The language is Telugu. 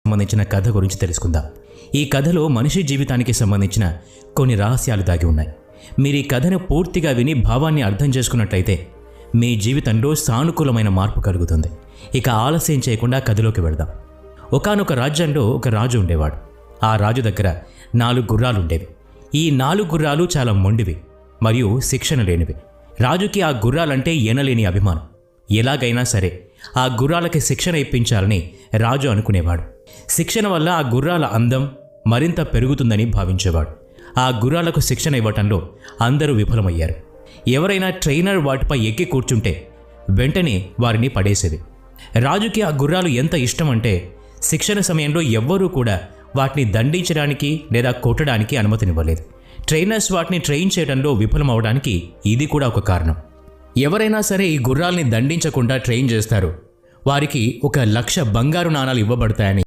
సంబంధించిన కథ గురించి తెలుసుకుందాం. ఈ కథలో మనిషి జీవితానికి సంబంధించిన కొన్ని రహస్యాలు దాగి ఉన్నాయి. మీరు ఈ కథను పూర్తిగా విని భావాన్ని అర్థం చేసుకున్నట్లయితే మీ జీవితంలో సానుకూలమైన మార్పు కలుగుతుంది. ఇక ఆలస్యం చేయకుండా కథలోకి వెళదాం. ఒకానొక రాజ్యంలో ఒక రాజు ఉండేవాడు. ఆ రాజు దగ్గర 4 గుర్రాలు ఉండేవి. ఈ 4 గుర్రాలు చాలా మొండివి మరియు శిక్షణ లేనివి. రాజుకి ఆ గుర్రాలంటే ఎనలేని అభిమానం. ఎలాగైనా సరే ఆ గుర్రాలకి శిక్షణ ఇప్పించాలని రాజు అనుకునేవాడు. శిక్షణ వల్ల ఆ గుర్రాల అందం మరింత పెరుగుతుందని భావించేవాడు. ఆ గుర్రాలకు శిక్షణ ఇవ్వటంలో అందరూ విఫలమయ్యారు. ఎవరైనా ట్రైనర్ వాటిపై ఎక్కి కూర్చుంటే వెంటనే వారిని పడేసేది. రాజుకి ఆ గుర్రాలు ఎంత ఇష్టం అంటే శిక్షణ సమయంలో ఎవ్వరూ కూడా వాటిని దండించడానికి లేదా కొట్టడానికి అనుమతినివ్వలేదు. ట్రైనర్స్ వాటిని ట్రైన్ చేయడంలో విఫలమవడానికి ఇది కూడా ఒక కారణం. ఎవరైనా సరే ఈ గుర్రాల్ని దండించకుండా ట్రైన్ చేస్తారు, వారికి 1,00,000 బంగారు నాణాలు ఇవ్వబడతాయని